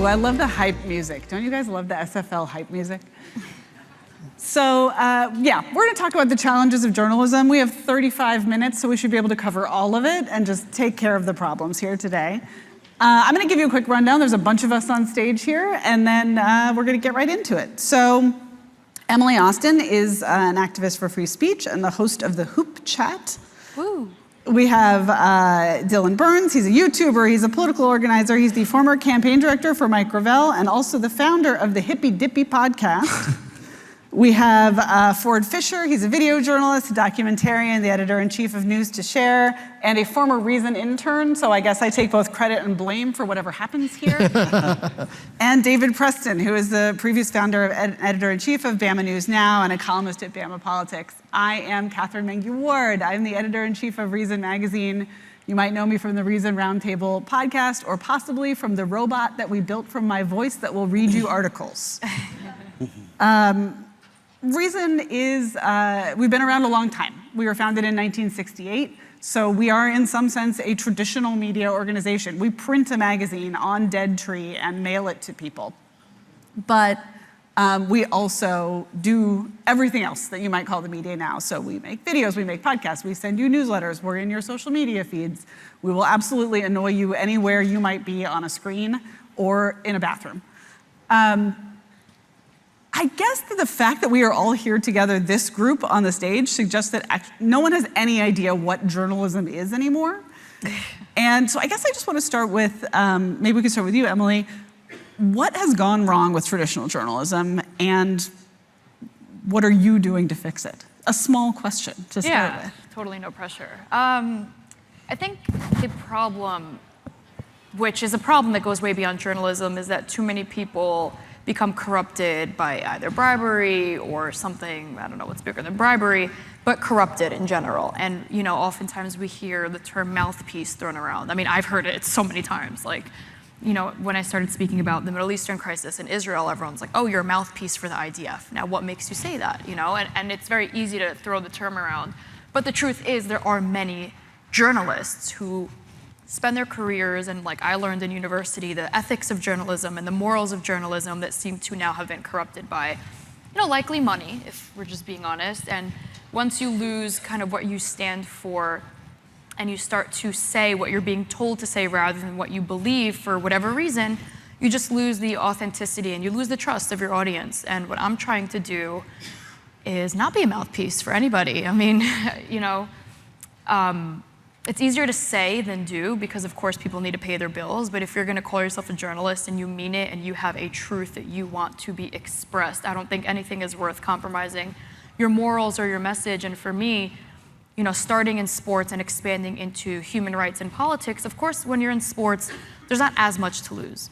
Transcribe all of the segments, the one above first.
Ooh, I love the hype music. Don't you guys love the SFL hype music? So yeah, we're gonna talk about the challenges of journalism. We have 35 minutes, so we should be able to cover all of it and just take care of the problems here today. I'm gonna give you a quick rundown. There's a bunch of us on stage here, and then we're gonna get right into it. So Emily Austin is an activist for free speech and the host of the Hoop Chat. Woo. We have Dylan Burns. He's a YouTuber, he's a political organizer, he's the former campaign director for Mike Gravel and also the founder of the Hippy Dippy podcast. We have Ford Fischer. He's a video journalist, a documentarian, the editor-in-chief of News to Share, and a former Reason intern, so I guess I take both credit and blame for whatever happens here. And David Preston, who is the previous founder of editor-in-chief of Bama News Now and a columnist at Bama Politics. I am Katherine Mangu-Ward. I'm the editor-in-chief of Reason magazine. You might know me from the Reason Roundtable podcast, or possibly from the robot that we built from my voice that will read you articles. Reason is, we've been around a long time. We were founded in 1968, so we are in some sense a traditional media organization. We print a magazine on Dead Tree and mail it to people. But we also do everything else that you might call the media now. So we make videos, we make podcasts, we send you newsletters, we're in your social media feeds. We will absolutely annoy you anywhere you might be on a screen or in a bathroom. I guess that the fact that we are all here together, this group on the stage, suggests that no one has any idea what journalism is anymore. And so I guess I just want to start with, maybe we can start with you, Emily. What has gone wrong with traditional journalism, and what are you doing to fix it? A small question to start with. Totally no pressure. I think the problem, which is a problem that goes way beyond journalism, is that too many people become corrupted by either bribery or something, I don't know what's bigger than bribery, but corrupted in general. And you know, oftentimes we hear the term mouthpiece thrown around. I mean, I've heard it so many times. Like, you know, when I started speaking about the Middle Eastern crisis in Israel, everyone's like, oh, you're a mouthpiece for the IDF. Now, what makes you say that? You know, and it's very easy to throw the term around. But the truth is, there are many journalists who spend their careers, and like I learned in university, the ethics of journalism and the morals of journalism that seem to now have been corrupted by, you know, likely money, if we're just being honest. And once you lose kind of what you stand for and you start to say what you're being told to say rather than what you believe for whatever reason, you just lose the authenticity and you lose the trust of your audience. And what I'm trying to do is not be a mouthpiece for anybody. I mean, you know, it's easier to say than do, because of course people need to pay their bills, but if you're gonna call yourself a journalist and you mean it and you have a truth that you want to be expressed, I don't think anything is worth compromising your morals or your message. And for me, you know, starting in sports and expanding into human rights and politics, of course when you're in sports, there's not as much to lose.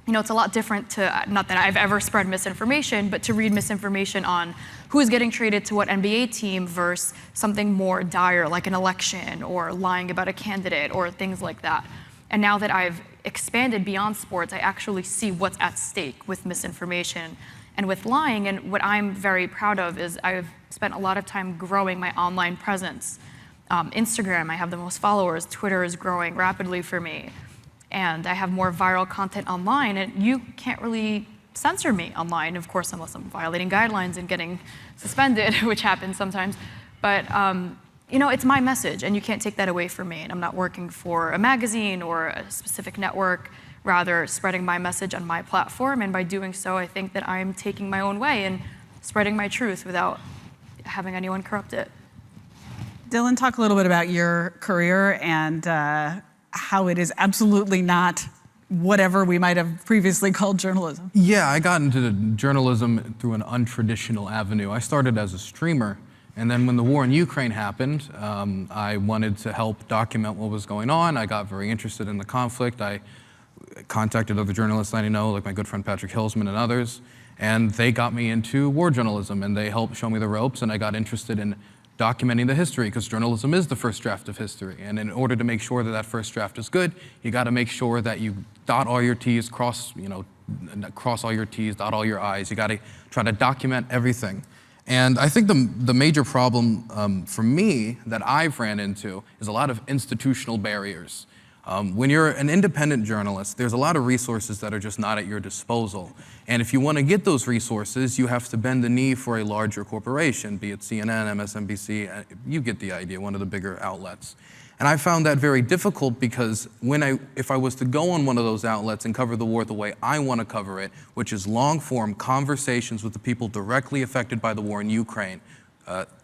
You know, it's a lot different to, not that I've ever spread misinformation, but to read misinformation on who is getting traded to what NBA team versus something more dire like an election or lying about a candidate or things like that. And now that I've expanded beyond sports, I actually see what's at stake with misinformation and with lying. And what I'm very proud of is I've spent a lot of time growing my online presence. Instagram, I have the most followers. Twitter is growing rapidly for me. And I have more viral content online, and you can't really censor me online, of course, unless I'm violating guidelines and getting suspended, which happens sometimes. But you know, it's my message, and you can't take that away from me. And I'm not working for a magazine or a specific network, rather spreading my message on my platform. And by doing so, I think that I'm taking my own way and spreading my truth without having anyone corrupt it. Dylan, talk a little bit about your career and how it is absolutely not whatever we might have previously called journalism. Yeah, I got into journalism through an untraditional avenue. I started as a streamer, and then when the war in Ukraine happened, I wanted to help document what was going on. I got very interested in the conflict. I contacted other journalists I know, like my good friend Patrick Hillsman and others, and they got me into war journalism, and they helped show me the ropes, and I got interested in documenting the history, because journalism is the first draft of history. And in order to make sure that that first draft is good, you got to make sure that you dot all your T's, cross all your T's, dot all your I's. You got to try to document everything. And I think the major problem for me that I've ran into is a lot of institutional barriers. When you're an independent journalist, there's a lot of resources that are just not at your disposal. And if you want to get those resources, you have to bend the knee for a larger corporation, be it CNN, MSNBC, you get the idea, one of the bigger outlets. And I found that very difficult because if I was to go on one of those outlets and cover the war the way I want to cover it, which is long-form conversations with the people directly affected by the war in Ukraine,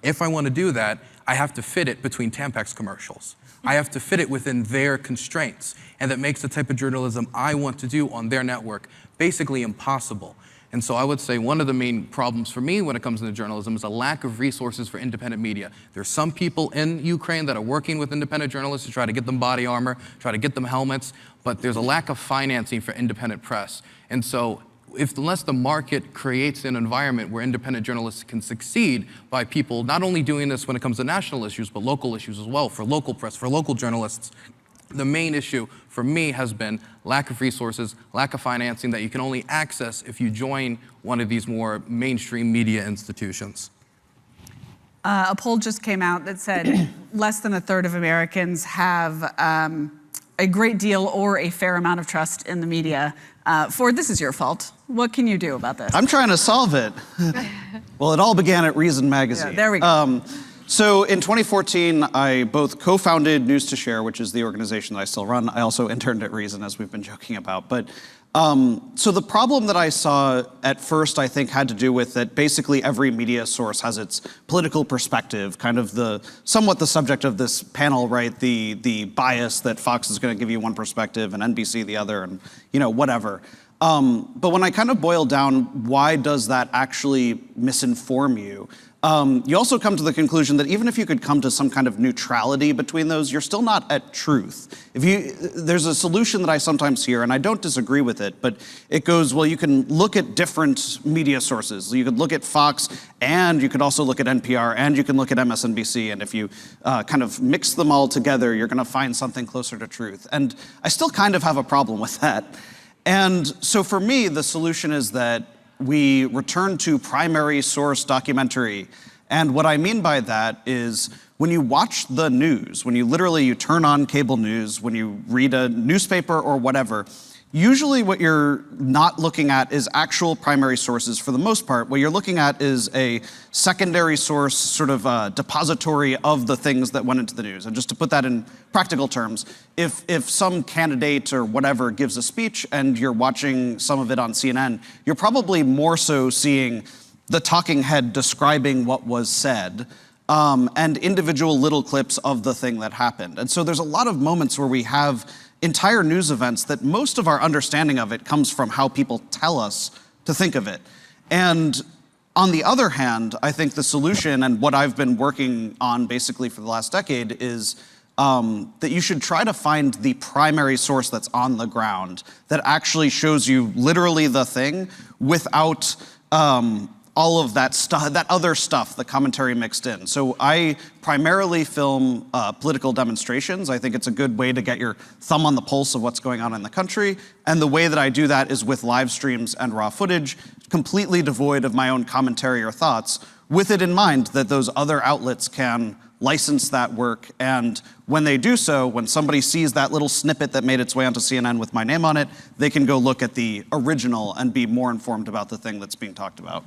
if I want to do that, I have to fit it between Tampax commercials. I have to fit it within their constraints, and that makes the type of journalism I want to do on their network basically impossible. And so I would say one of the main problems for me when it comes to journalism is a lack of resources for independent media. There's some people in Ukraine that are working with independent journalists to try to get them body armor, try to get them helmets, but there's a lack of financing for independent press. And so unless the market creates an environment where independent journalists can succeed by people not only doing this when it comes to national issues, but local issues as well, for local press, for local journalists, the main issue for me has been lack of resources, lack of financing that you can only access if you join one of these more mainstream media institutions. A poll just came out that said less than a third of Americans have a great deal or a fair amount of trust in the media. Ford, this is your fault. What can you do about this? I'm trying to solve it. Well, it all began at Reason Magazine. Yeah, there we go. So in 2014, I both co-founded News to Share, which is the organization that I still run. I also interned at Reason, as we've been joking about. But so the problem that I saw at first, I think, had to do with that basically every media source has its political perspective, kind of somewhat the subject of this panel, right? The bias that Fox is going to give you one perspective and NBC the other, and whatever. But when I kind of boil down, why does that actually misinform you? You also come to the conclusion that even if you could come to some kind of neutrality between those, you're still not at truth. There's a solution that I sometimes hear, and I don't disagree with it, but it goes, well, you can look at different media sources. You could look at Fox, and you could also look at NPR, and you can look at MSNBC, and if you kind of mix them all together, you're gonna find something closer to truth. And I still kind of have a problem with that. And so for me, the solution is that we return to primary source documentary. And what I mean by that is when you watch the news, when you turn on cable news, when you read a newspaper or whatever, usually what you're not looking at is actual primary sources for the most part. What you're looking at is a secondary source, sort of a depository of the things that went into the news. And just to put that in practical terms, if some candidate or whatever gives a speech and you're watching some of it on CNN, you're probably more so seeing the talking head describing what was said, and individual little clips of the thing that happened. And so there's a lot of moments where we have entire news events that most of our understanding of it comes from how people tell us to think of it. And on the other hand, I think the solution, and what I've been working on basically for the last decade, is that you should try to find the primary source that's on the ground that actually shows you literally the thing without all of that stuff, that other stuff, the commentary mixed in. So I primarily film political demonstrations. I think it's a good way to get your thumb on the pulse of what's going on in the country. And the way that I do that is with live streams and raw footage, completely devoid of my own commentary or thoughts, with it in mind that those other outlets can license that work. And when they do so, when somebody sees that little snippet that made its way onto CNN with my name on it, they can go look at the original and be more informed about the thing that's being talked about.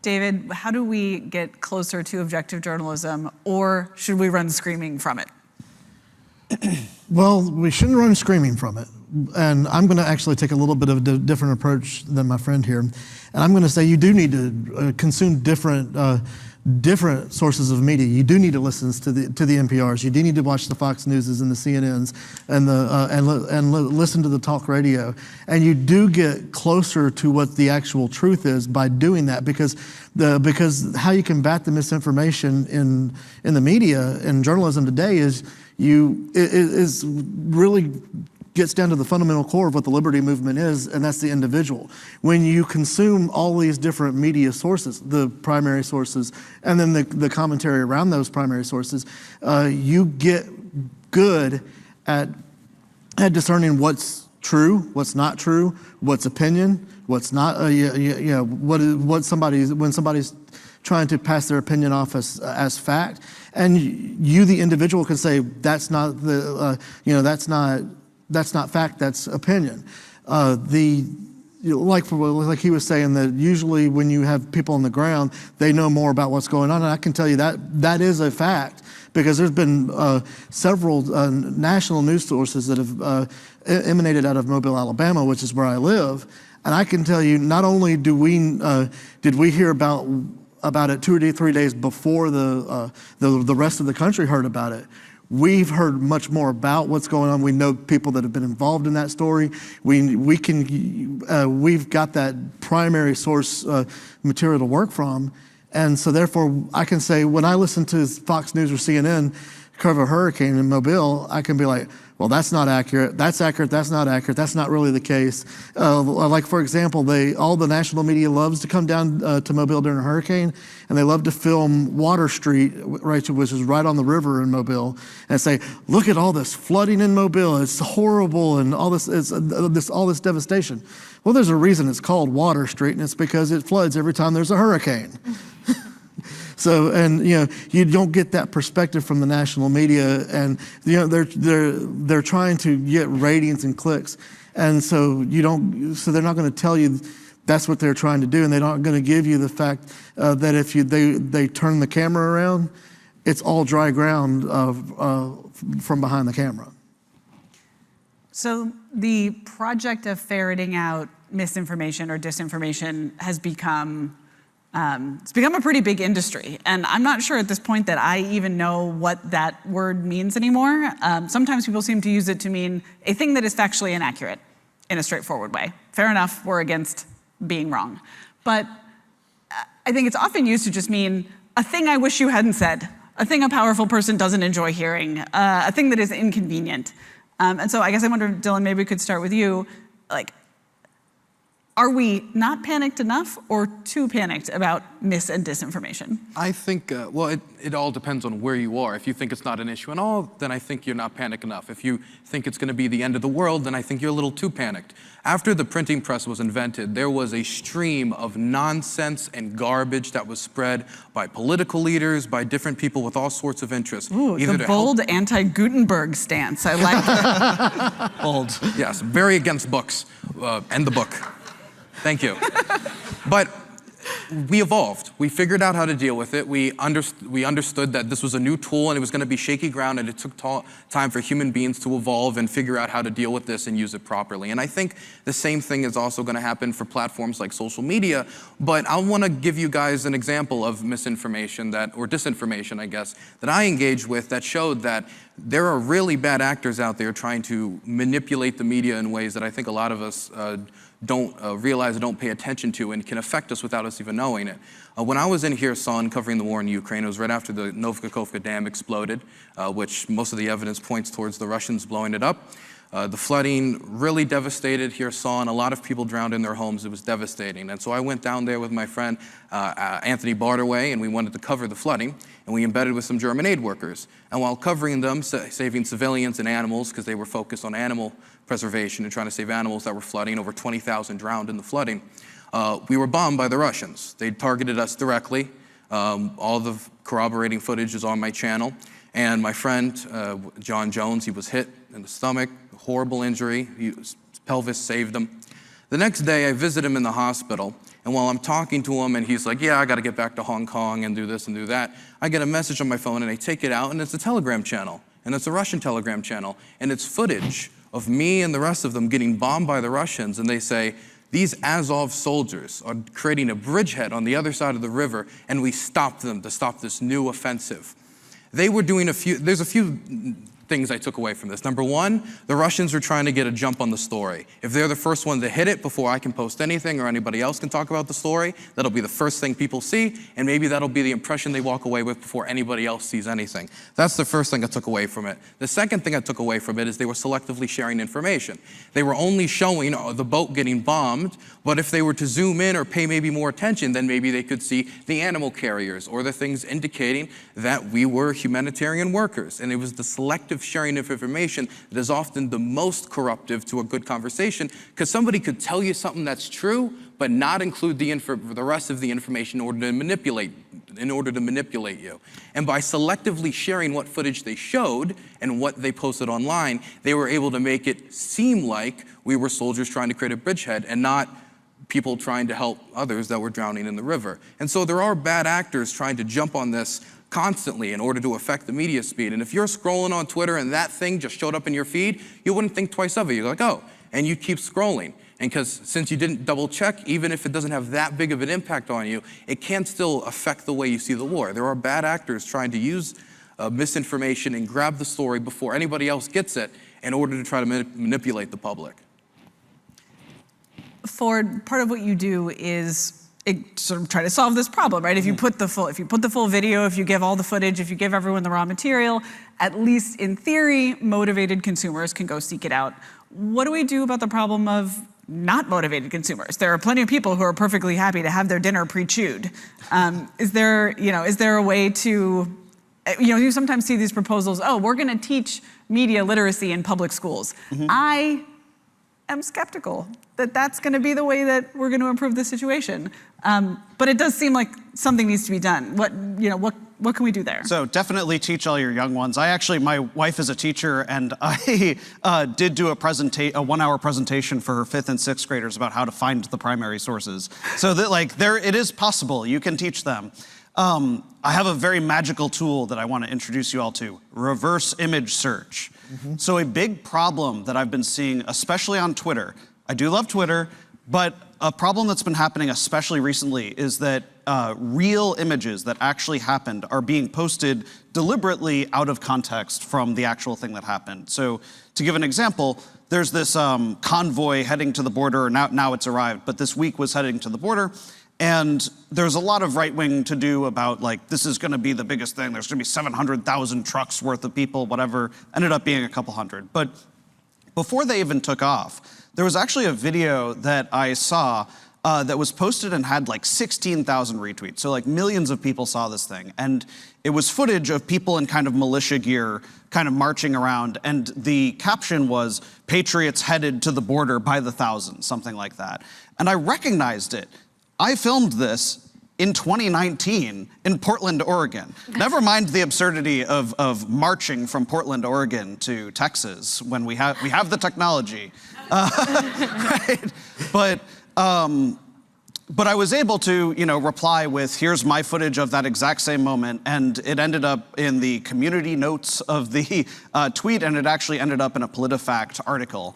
David, how do we get closer to objective journalism, or should we run screaming from it? Well, we shouldn't run screaming from it. And I'm going to actually take a little bit of a different approach than my friend here. And I'm going to say you do need to consume different sources of media. You do need to listen to the NPRs. You do need to watch the Fox Newses and the CNNs and listen to the talk radio. And you do get closer to what the actual truth is by doing that, because how you combat the misinformation in the media and journalism today is really gets down to the fundamental core of what the liberty movement is, and that's the individual. When you consume all these different media sources, the primary sources, and then the commentary around those primary sources, you get good at discerning what's true, what's not true, what's opinion, what's not, when somebody's trying to pass their opinion off as fact. And you, the individual, can say that's not that's not fact, that's opinion. Like he was saying, that usually when you have people on the ground, they know more about what's going on. And I can tell you that is a fact, because there's been several national news sources that have emanated out of Mobile, Alabama, which is where I live. And I can tell you, not only did we hear about it 2 or 3 days before the rest of the country heard about it, we've heard much more about what's going on. We know people that have been involved in that story. We've got that primary source material to work from. And so therefore, I can say, when I listen to Fox News or CNN cover a hurricane in Mobile, I can be like, well, that's not accurate, that's not accurate, that's not really the case. Like, for example, all the national media loves to come down to Mobile during a hurricane, and they love to film Water Street, right, which is right on the river in Mobile, and say, look at all this flooding in Mobile, it's horrible, and all this devastation. Well, there's a reason it's called Water Street, and it's because it floods every time there's a hurricane. So, and you don't get that perspective from the national media, and they're trying to get ratings and clicks, and so they're not going to tell you that's what they're trying to do, and they're not going to give you the fact that if they turn the camera around, it's all dry ground from behind the camera. So the project of ferreting out misinformation or disinformation has become it's become a pretty big industry, and I'm not sure at this point that I even know what that word means anymore. Sometimes people seem to use it to mean a thing that is factually inaccurate in a straightforward way. Fair enough, we're against being wrong. But I think it's often used to just mean a thing I wish you hadn't said, a thing a powerful person doesn't enjoy hearing, a thing that is inconvenient. And so I guess I wonder, Dylan, maybe we could start with you. Like, are we not panicked enough or too panicked about mis and disinformation? I think, well, it all depends on where you are. If you think it's not an issue at all, then I think you're not panicked enough. If you think it's going to be the end of the world, then I think you're a little too panicked. After the printing press was invented, there was a stream of nonsense and garbage that was spread by political leaders, by different people with all sorts of interests. Ooh, the bold anti-Gutenberg stance. I like that. Bold. Yes, very against books and the book. Thank you. But we evolved. We figured out how to deal with it. We understood that this was a new tool and it was going to be shaky ground, and it took time for human beings to evolve and figure out how to deal with this and use it properly. And I think the same thing is also going to happen for platforms like social media. But I want to give you guys an example of misinformation or disinformation, I guess, that I engaged with that showed that there are really bad actors out there trying to manipulate the media in ways that I think a lot of us don't realize or don't pay attention to, and can affect us without us even knowing it. When I was in Kherson covering the war in Ukraine, it was right after the Novkakhovka Dam exploded, which most of the evidence points towards the Russians blowing it up. The flooding really devastated Kherson. A lot of people drowned in their homes. It was devastating. And so I went down there with my friend Anthony Barterway, and we wanted to cover the flooding, and we embedded with some German aid workers. And while covering them, saving civilians and animals, because they were focused on animal preservation and trying to save animals that were flooding, over 20,000 drowned in the flooding, we were bombed by the Russians. They targeted us directly. All the corroborating footage is on my channel. And my friend, John Jones, he was hit in the stomach, horrible injury. His pelvis saved him. The next day, I visit him in the hospital, and while I'm talking to him, and he's like, yeah, I gotta get back to Hong Kong and do this and do that, I get a message on my phone, and I take it out, and it's a Telegram channel, and it's a Russian Telegram channel, and it's footage of me and the rest of them getting bombed by the Russians, and they say, these Azov soldiers are creating a bridgehead on the other side of the river, and we stopped them to stop this new offensive. They were doing there's a few things I took away from this. Number one, the Russians are trying to get a jump on the story. If they're the first one to hit it before I can post anything or anybody else can talk about the story, that'll be the first thing people see, and maybe that'll be the impression they walk away with before anybody else sees anything. That's the first thing I took away from it. The second thing I took away from it is they were selectively sharing information. They were only showing the boat getting bombed, but if they were to zoom in or pay maybe more attention, then maybe they could see the animal carriers or the things indicating that we were humanitarian workers. And it was the selective selective sharing of information that is often the most corruptive to a good conversation, because somebody could tell you something that's true, but not include the rest of the information in order to manipulate you. And by selectively sharing what footage they showed and what they posted online, they were able to make it seem like we were soldiers trying to create a bridgehead and not people trying to help others that were drowning in the river. And so there are bad actors trying to jump on this constantly in order to affect the media speed. And if you're scrolling on Twitter and that thing just showed up in your feed, you wouldn't think twice of it. You're like, oh, and you keep scrolling. And because since you didn't double check, even if it doesn't have that big of an impact on you, it can still affect the way you see the war. There are bad actors trying to use misinformation and grab the story before anybody else gets it in order to try to manipulate the public. Ford, part of what you do is sort of try to solve this problem, right? If you put the full video, if you give all the footage, if you give everyone the raw material, at least in theory, motivated consumers can go seek it out. What do we do about the problem of not motivated consumers? There are plenty of people who are perfectly happy to have their dinner pre-chewed. Is there a way to, you sometimes see these proposals, oh, we're gonna teach media literacy in public schools. I am skeptical that that's going to be the way that we're going to improve the situation. But it does seem like something needs to be done. What can we do there? So definitely teach all your young ones. my wife is a teacher, and I did do a 1-hour presentation for her 5th and 6th graders about how to find the primary sources. So that it is possible. You can teach them. I have a very magical tool that I want to introduce you all to: reverse image search. So a big problem that I've been seeing, especially on Twitter, I do love Twitter, but a problem that's been happening especially recently is that real images that actually happened are being posted deliberately out of context from the actual thing that happened. So to give an example, there's this convoy heading to the border, now it's arrived, but this week was heading to the border. And there's a lot of right-wing to do about, like, this is going to be the biggest thing. There's going to be 700,000 trucks worth of people, whatever. Ended up being a couple hundred. But before they even took off, there was actually a video that I saw that was posted and had like 16,000 retweets. So like millions of people saw this thing. And it was footage of people in kind of militia gear kind of marching around. And the caption was, "Patriots headed to the border by the thousands," something like that. And I recognized it. I filmed this in 2019 in Portland, Oregon. Never mind the absurdity of marching from Portland, Oregon to Texas when we have the technology, right? But I was able to, reply with, here's my footage of that exact same moment, and it ended up in the community notes of the tweet, and it actually ended up in a PolitiFact article.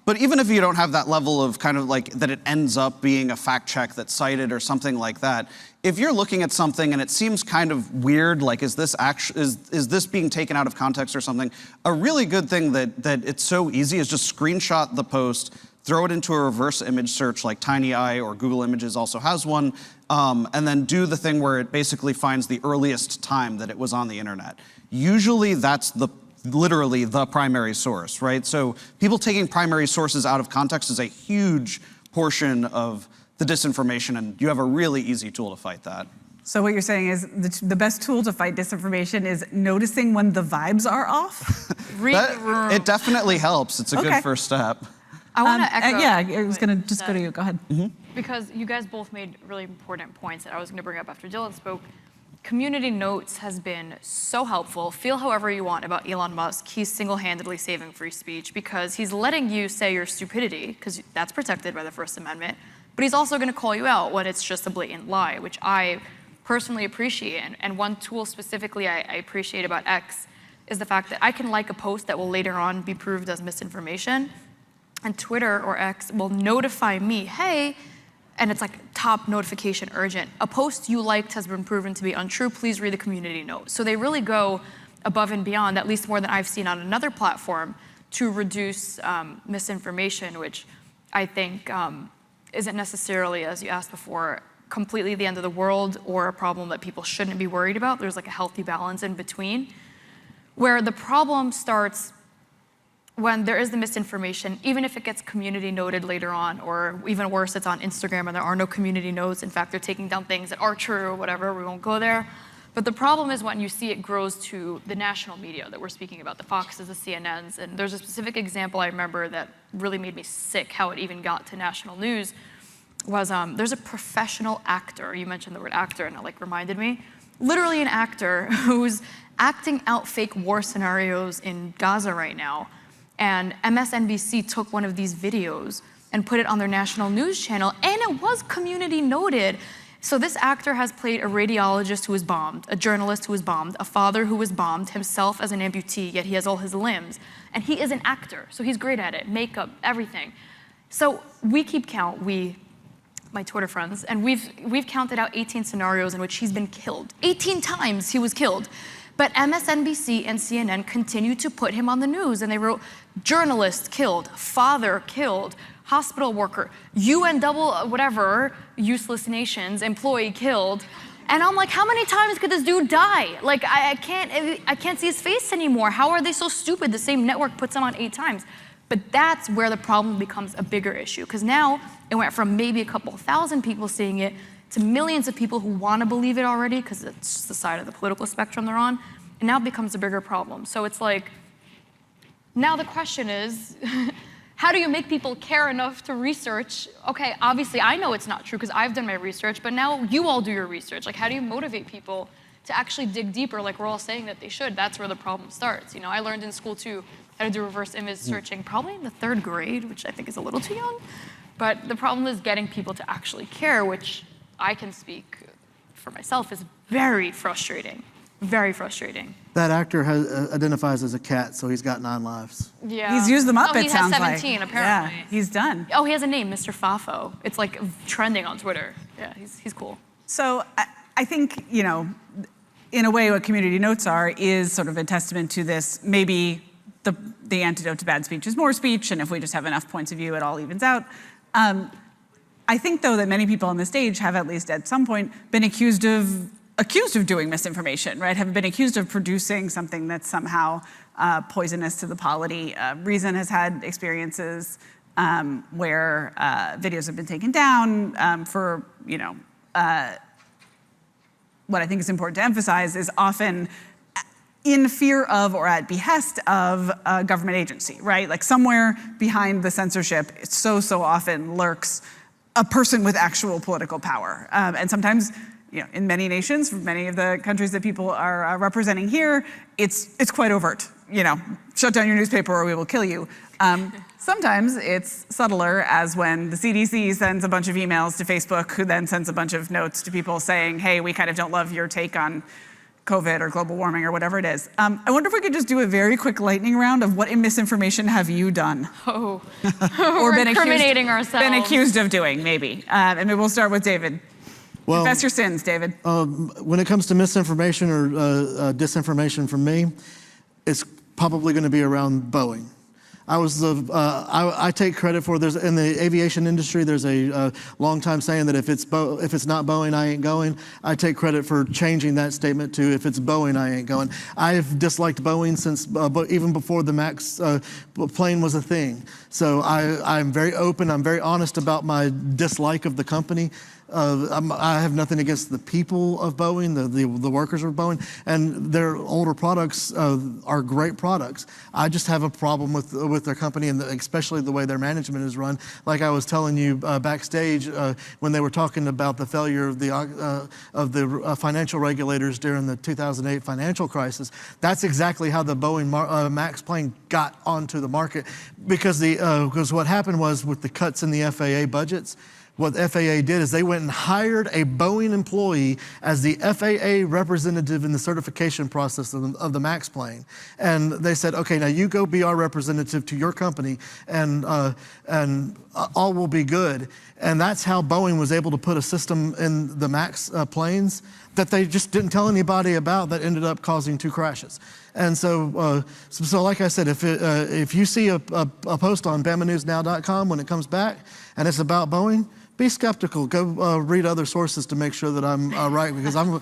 But even if you don't have that level of kind of like that it ends up being a fact check that's cited or something like that, if you're looking at something and it seems kind of weird, like is this being taken out of context or something, a really good thing that it's so easy is just screenshot the post, throw it into a reverse image search like TinyEye or Google Images also has one, and then do the thing where it basically finds the earliest time that it was on the internet. Usually that's literally the primary source, right? So people taking primary sources out of context is a huge portion of the disinformation, and you have a really easy tool to fight that. So what you're saying is the best tool to fight disinformation is noticing when the vibes are off? Read the room. It definitely helps. It's a good first step. I want to echo. Yeah, I was going to just go to you. Go ahead. Because you guys both made really important points that I was going to bring up after Dylan spoke. Community notes has been so helpful. Feel however you want about Elon Musk. He's single-handedly saving free speech because he's letting you say your stupidity, because that's protected by the First Amendment, but he's also going to call you out when it's just a blatant lie, which I personally appreciate. And one tool specifically I appreciate about X is the fact that I can like a post that will later on be proved as misinformation, and Twitter or X will notify me, hey, and it's like top notification urgent, a post you liked has been proven to be untrue, please read the community note. So they really go above and beyond, at least more than I've seen on another platform, to reduce misinformation, which I think isn't necessarily, as you asked before, completely the end of the world or a problem that people shouldn't be worried about. There's like a healthy balance in between, where the problem starts when there is the misinformation, even if it gets community noted later on, or even worse, it's on Instagram and there are no community notes. In fact, they're taking down things that are true or whatever, we won't go there. But the problem is when you see it grows to the national media that we're speaking about, the Foxes, the CNNs, and there's a specific example I remember that really made me sick how it even got to national news, was there's a professional actor, you mentioned the word actor and it like reminded me, literally an actor who's acting out fake war scenarios in Gaza right now, and MSNBC took one of these videos and put it on their national news channel, and it was community noted. So this actor has played a radiologist who was bombed, a journalist who was bombed, a father who was bombed, himself as an amputee, yet he has all his limbs. And he is an actor, so he's great at it, makeup, everything. So we keep count, my Twitter friends, and we've counted out 18 scenarios in which he's been killed. 18 times he was killed. But MSNBC and CNN continue to put him on the news, and they wrote, journalist killed, father killed, hospital worker, UN double whatever, useless nations, employee killed. And I'm like, how many times could this dude die? Like, I can't see his face anymore. How are they so stupid? The same network puts him on 8 times. But that's where the problem becomes a bigger issue, because now it went from maybe a couple thousand people seeing it to millions of people who want to believe it already, because it's just the side of the political spectrum they're on, and now it becomes a bigger problem. So it's like, now the question is, how do you make people care enough to research? Okay, obviously I know it's not true because I've done my research, but now you all do your research. Like, how do you motivate people to actually dig deeper like we're all saying that they should? That's where the problem starts. You know, I learned in school too how to do reverse image searching, probably in the 3rd grade, which I think is a little too young. But the problem is getting people to actually care, which I can speak for myself is very frustrating. Very frustrating. That actor identifies as a cat, so he's got 9 lives. Yeah. He's used them up, it sounds like. He has 17, apparently. Yeah, he's done. Oh, he has a name, Mr. Fafo. It's like trending on Twitter. Yeah, he's cool. So I think, you know, in a way what community notes are is sort of a testament to this, maybe the antidote to bad speech is more speech, and if we just have enough points of view, it all evens out. I think, though, that many people on the stage have at least at some point been accused of doing misinformation, right? Have been accused of producing something that's somehow poisonous to the polity. Reason has had experiences where videos have been taken down for, you know, what I think is important to emphasize is often in fear of or at behest of a government agency, right? Like somewhere behind the censorship, so often lurks a person with actual political power. And sometimes, you know, in many nations, many of the countries that people are representing here, it's quite overt. You know, shut down your newspaper or we will kill you. Sometimes it's subtler, as when the CDC sends a bunch of emails to Facebook, who then sends a bunch of notes to people saying, hey, we kind of don't love your take on COVID or global warming or whatever it is. I wonder if we could just do a very quick lightning round of what in misinformation have you done? Oh, or we're incriminating ourselves. Been accused of doing, maybe. And maybe we'll start with David. Well, confess your sins, David. When it comes to misinformation or disinformation from me, it's probably going to be around Boeing. I take credit for, in the aviation industry, there's a long time saying that if it's not Boeing, I ain't going. I take credit for changing that statement to if it's Boeing, I ain't going. I've disliked Boeing since even before the MAX plane was a thing. So I'm very open, I'm very honest about my dislike of the company. I have nothing against the people of Boeing, the workers of Boeing, and their older products are great products. I just have a problem with their company and especially the way their management is run. Like I was telling you backstage when they were talking about the failure of the financial regulators during the 2008 financial crisis. That's exactly how the Boeing MAX plane got onto the market, because what happened was with the cuts in the FAA budgets. What the FAA did is they went and hired a Boeing employee as the FAA representative in the certification process of the MAX plane. And they said, okay, now you go be our representative to your company and all will be good. And that's how Boeing was able to put a system in the MAX planes that they just didn't tell anybody about that ended up causing 2 crashes. And so like I said, if you see a post on BamaNewsNow.com when it comes back and it's about Boeing, be skeptical. Go read other sources to make sure that I'm right, because I'm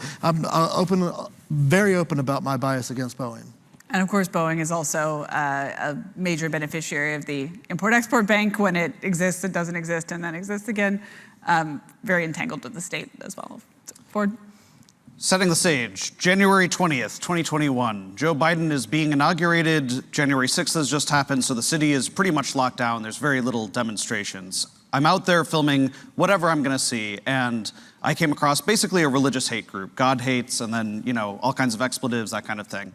very open about my bias against Boeing. And of course, Boeing is also a major beneficiary of the Import-Export Bank when it exists, it doesn't exist, and then exists again. Very entangled with the state as well. Ford? Setting the stage, January 20th, 2021. Joe Biden is being inaugurated. January 6th has just happened, so the city is pretty much locked down. There's very little demonstrations. I'm out there filming whatever I'm gonna see, and I came across basically a religious hate group, God hates, and then, you know, all kinds of expletives, that kind of thing.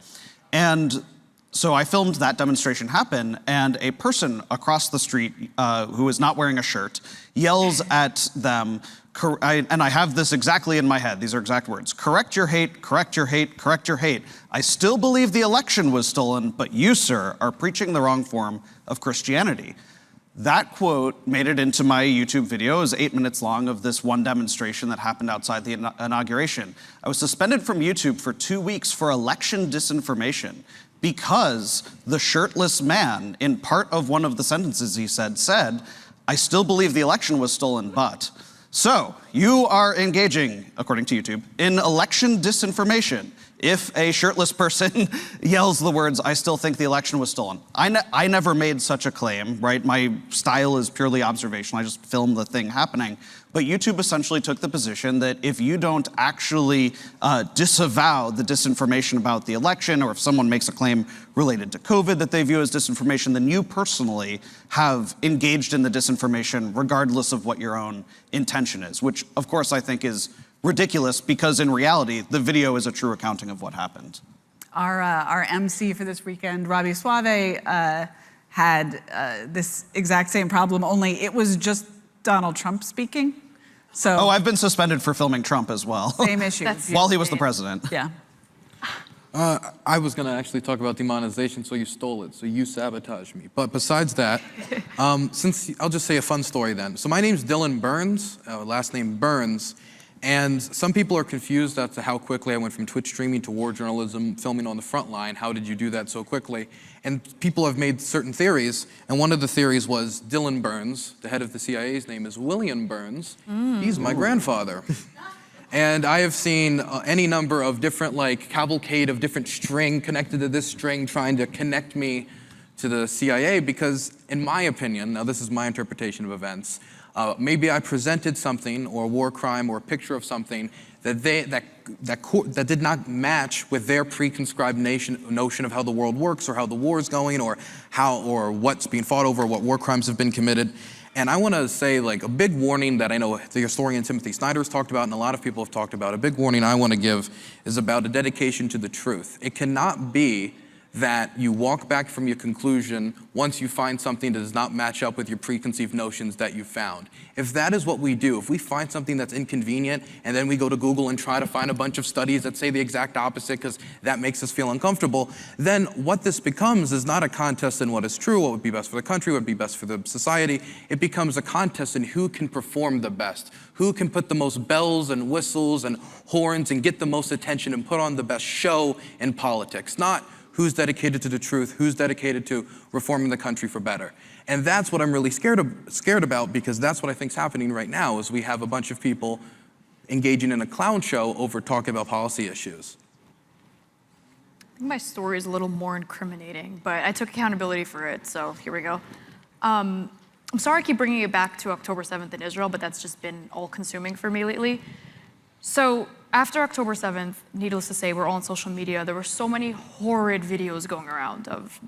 And so I filmed that demonstration happen, and a person across the street who is not wearing a shirt yells at them, and I have this exactly in my head, these are exact words, correct your hate, correct your hate, correct your hate. I still believe the election was stolen, but you, sir, are preaching the wrong form of Christianity. That quote made it into my YouTube video. It was 8 minutes long of this one demonstration that happened outside the inauguration. I was suspended from YouTube for 2 weeks for election disinformation because the shirtless man, in part of one of the sentences he said, I still believe the election was stolen, but. So, you are engaging, according to YouTube, in election disinformation if a shirtless person yells the words, I still think the election was stolen. I never made such a claim, right? My style is purely observational. I just filmed the thing happening. But YouTube essentially took the position that if you don't actually disavow the disinformation about the election, or if someone makes a claim related to COVID that they view as disinformation, then you personally have engaged in the disinformation regardless of what your own intention is, which of course I think is ridiculous because in reality, the video is a true accounting of what happened. Our MC for this weekend, Robbie Suave, had this exact same problem, only it was just Donald Trump speaking. So oh, I've been suspended for filming Trump as well. Same issue. While he was the president. Yeah. I was going to actually talk about demonetization, so you stole it, so you sabotaged me. But besides that, I'll just say a fun story then. So my name's Dylan Burns, last name Burns, and some people are confused as to how quickly I went from Twitch streaming to war journalism, filming on the front line. How did you do that so quickly? And people have made certain theories, and one of the theories was Dylan Burns, the head of the CIA's name is William Burns. He's my grandfather. And I have seen any number of different, like, cavalcade of different string connected to this string trying to connect me to the CIA because, in my opinion, now this is my interpretation of events, maybe I presented something, or a war crime, or a picture of something that did not match with their pre-conscribed notion of how the world works, or how the war is going, or what's being fought over, what war crimes have been committed. And I want to say, like, a big warning that I know the historian Timothy Snyder has talked about, and a lot of people have talked about. A big warning I want to give is about a dedication to the truth. It cannot be that you walk back from your conclusion once you find something that does not match up with your preconceived notions that you found. If that is what we do, if we find something that's inconvenient and then we go to Google and try to find a bunch of studies that say the exact opposite because that makes us feel uncomfortable, then what this becomes is not a contest in what is true, what would be best for the country, what would be best for the society. It becomes a contest in who can perform the best, who can put the most bells and whistles and horns and get the most attention and put on the best show in politics, not who's dedicated to the truth, who's dedicated to reforming the country for better. And that's what I'm really scared about, because that's what I think is happening right now, is we have a bunch of people engaging in a clown show over talking about policy issues. I think my story is a little more incriminating, but I took accountability for it, so here we go. I'm sorry I keep bringing it back to October 7th in Israel, but that's just been all-consuming for me lately. So after October 7th, needless to say, we're all on social media. There were so many horrid videos going around of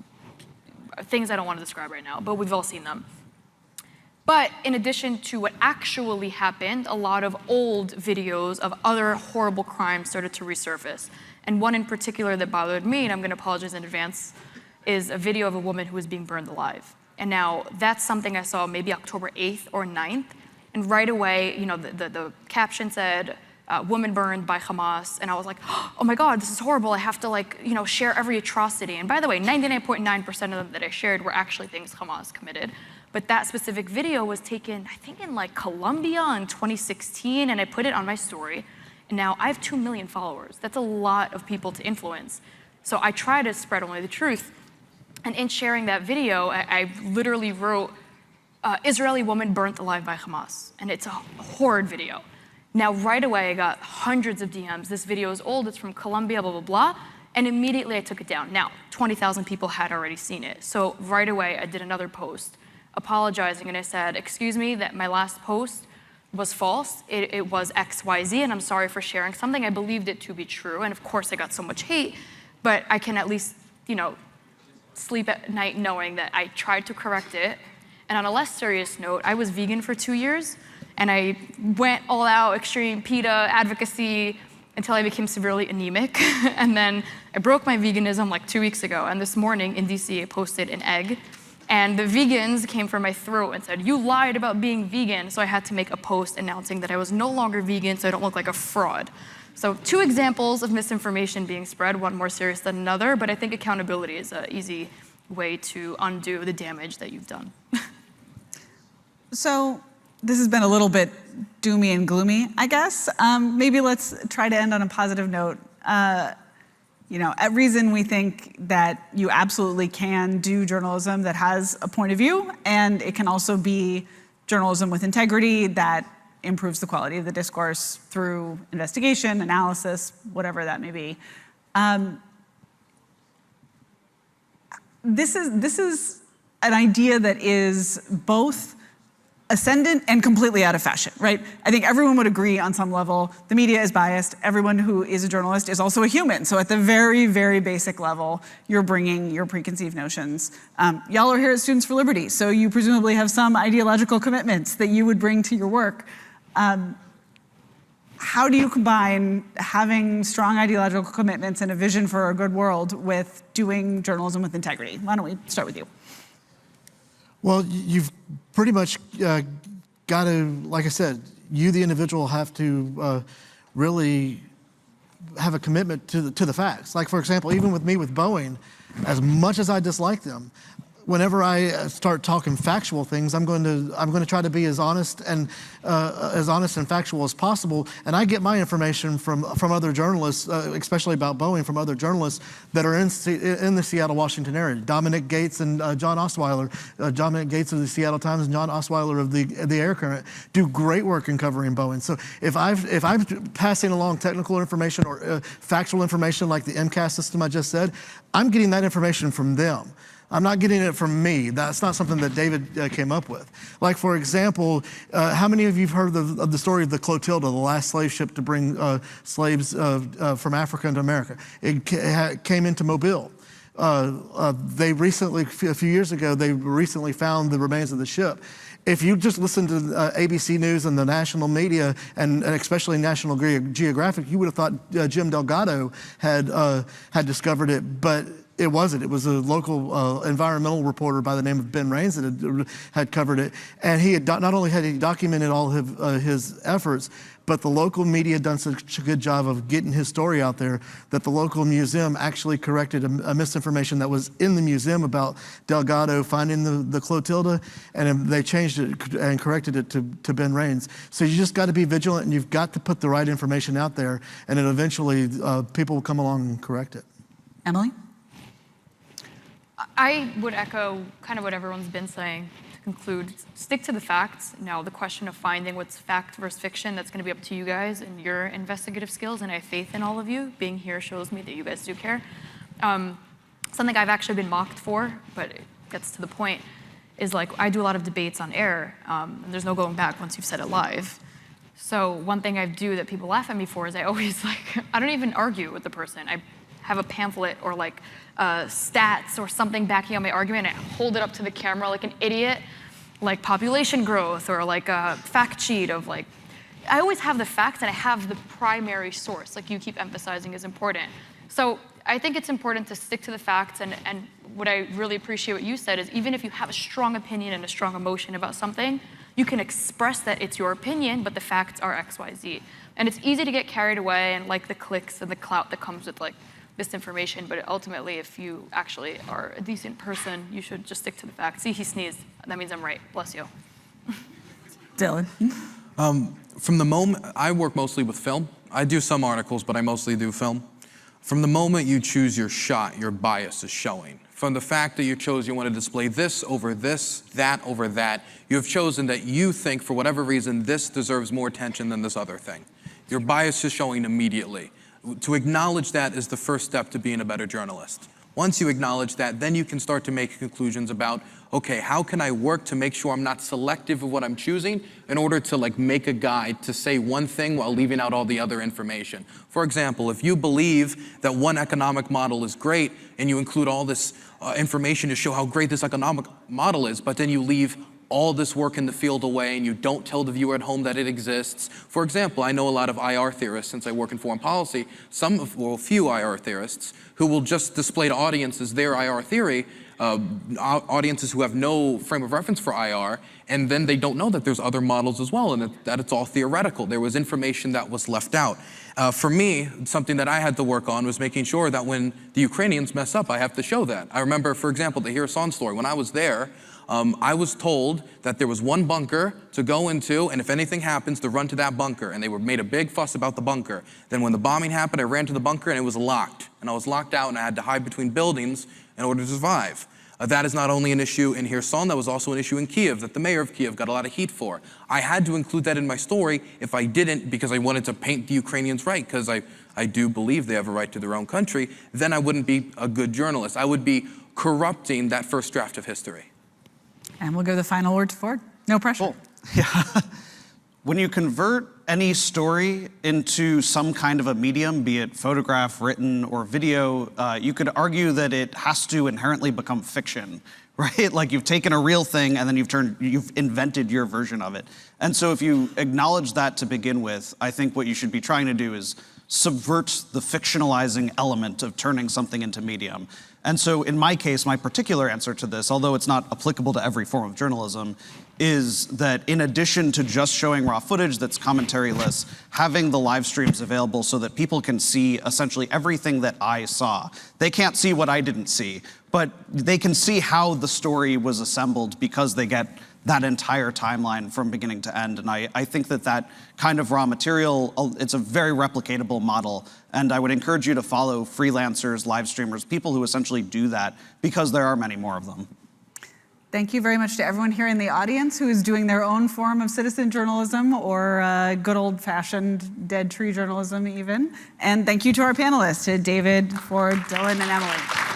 things I don't want to describe right now, but we've all seen them. But in addition to what actually happened, a lot of old videos of other horrible crimes started to resurface. And one in particular that bothered me, and I'm going to apologize in advance, is a video of a woman who was being burned alive. And now that's something I saw maybe October 8th or 9th. And right away, you know, the caption said, woman burned by Hamas, and I was like, oh my God, this is horrible. I have to, like, you know, share every atrocity. And by the way, 99.9% of them that I shared were actually things Hamas committed. But that specific video was taken, I think, in like Colombia in 2016, and I put it on my story. And now I have 2 million followers. That's a lot of people to influence. So I try to spread only the truth. And in sharing that video, I literally wrote, Israeli woman burnt alive by Hamas. And it's a horrid video. Now, right away, I got hundreds of DMs. This video is old, it's from Colombia, blah, blah, blah. And immediately I took it down. Now, 20,000 people had already seen it. So right away, I did another post apologizing, and I said, excuse me, that my last post was false. It was XYZ, and I'm sorry for sharing something. I believed it to be true, and of course I got so much hate, but I can at least, sleep at night knowing that I tried to correct it. And on a less serious note, I was vegan for 2 years, and I went all out, extreme PETA advocacy, until I became severely anemic. And then I broke my veganism like 2 weeks ago, and this morning in DC I posted an egg, and the vegans came for my throat and said, "You lied about being vegan." So I had to make a post announcing that I was no longer vegan so I don't look like a fraud. So 2 examples of misinformation being spread, one more serious than another, but I think accountability is an easy way to undo the damage that you've done. So this has been a little bit doomy and gloomy, I guess. Maybe let's try to end on a positive note. At Reason, we think that you absolutely can do journalism that has a point of view, and it can also be journalism with integrity that improves the quality of the discourse through investigation, analysis, whatever that may be. This is an idea that is both ascendant and completely out of fashion, right? I think everyone would agree on some level, the media is biased. Everyone who is a journalist is also a human. So at the very, very basic level, you're bringing your preconceived notions. Y'all are here at Students for Liberty, so you presumably have some ideological commitments that you would bring to your work. How do you combine having strong ideological commitments and a vision for a good world with doing journalism with integrity? Why don't we start with you? Well, you've pretty much got to, like I said, you, the individual, have to really have a commitment to the facts. Like, for example, even with me with Boeing, as much as I dislike them, whenever I start talking factual things, I'm going to try to be as honest and factual as possible. And I get my information from other journalists, especially about Boeing, from other journalists that are in the Seattle, Washington area. Dominic Gates and John Osweiler, Dominic Gates of the Seattle Times and John Osweiler of the Air Current do great work in covering Boeing. So if I'm passing along technical information or factual information like the MCAS system I just said, I'm getting that information from them. I'm not getting it from me. That's not something that David came up with. Like, for example, how many of you have heard of the story of the Clotilda, the last slave ship to bring slaves from Africa into America? It came into Mobile. They recently, a few years ago, they recently found the remains of the ship. If you just listen to ABC News and the national media, and especially National Geographic, you would have thought Jim Delgado had discovered it, but it wasn't. It was a local environmental reporter by the name of Ben Raines that had covered it. And he had not only had he documented all of his efforts, but the local media had done such a good job of getting his story out there that the local museum actually corrected a misinformation that was in the museum about Delgado finding the Clotilda, and they changed it and corrected it to Ben Raines. So you just got to be vigilant, and you've got to put the right information out there, and then eventually people will come along and correct it. Emily? I would echo kind of what everyone's been saying to conclude. Stick to the facts. Now, the question of finding what's fact versus fiction, that's going to be up to you guys and your investigative skills, and I have faith in all of you. Being here shows me that you guys do care. Something I've actually been mocked for, but it gets to the point, is like I do a lot of debates on air, and there's no going back once you've said it live. So one thing I do that people laugh at me for is I always I don't even argue with the person. I have a pamphlet or stats or something backing up my argument, and I hold it up to the camera like an idiot, like population growth or like a fact sheet of I always have the facts and I have the primary source, like you keep emphasizing is important. So I think it's important to stick to the facts, and what I really appreciate what you said is even if you have a strong opinion and a strong emotion about something, you can express that it's your opinion, but the facts are X, Y, Z. And it's easy to get carried away and the clicks and the clout that comes with misinformation, but ultimately, if you actually are a decent person, you should just stick to the facts. See, he sneezed. That means I'm right. Bless you. Dylan? From the moment, I work mostly with film. I do some articles, but I mostly do film. From the moment you choose your shot, your bias is showing. From the fact that you chose you want to display this over this, that over that, you have chosen that you think, for whatever reason, this deserves more attention than this other thing. Your bias is showing immediately. To acknowledge that is the first step to being a better journalist. Once you acknowledge that, then you can start to make conclusions about, okay, how can I work to make sure I'm not selective of what I'm choosing in order to like make a guide to say one thing while leaving out all the other information. For example, if you believe that one economic model is great and you include all this information to show how great this economic model is, but then you leave all this work in the field away and you don't tell the viewer at home that it exists. For example, I know a lot of IR theorists since I work in foreign policy, a few IR theorists who will just display to audiences their IR theory, audiences who have no frame of reference for IR, and then they don't know that there's other models as well and that it's all theoretical. There was information that was left out. For me, something that I had to work on was making sure that when the Ukrainians mess up, I have to show that. I remember, for example, the Kherson story. When I was there, I was told that there was one bunker to go into, and if anything happens, to run to that bunker. And they made a big fuss about the bunker. Then when the bombing happened, I ran to the bunker, and it was locked. And I was locked out, and I had to hide between buildings in order to survive. That is not only an issue in Kherson, that was also an issue in Kiev, that the mayor of Kiev got a lot of heat for. I had to include that in my story. If I didn't, because I wanted to paint the Ukrainians right, because I do believe they have a right to their own country, then I wouldn't be a good journalist. I would be corrupting that first draft of history. And we'll give the final word to Ford. No pressure. Cool. Yeah. When you convert any story into some kind of a medium, be it photograph, written, or video, you could argue that it has to inherently become fiction, right? Like you've taken a real thing and then you've invented your version of it. And so if you acknowledge that to begin with, I think what you should be trying to do is subvert the fictionalizing element of turning something into medium. And so in my case, my particular answer to this, although it's not applicable to every form of journalism, is that in addition to just showing raw footage that's commentary-less, having the live streams available so that people can see essentially everything that I saw. They can't see what I didn't see, but they can see how the story was assembled because they get that entire timeline from beginning to end. And I think that kind of raw material, it's a very replicatable model. And I would encourage you to follow freelancers, live streamers, people who essentially do that, because there are many more of them. Thank you very much to everyone here in the audience who is doing their own form of citizen journalism or good old-fashioned dead tree journalism even. And thank you to our panelists, to David, Ford, Dylan, and Emily.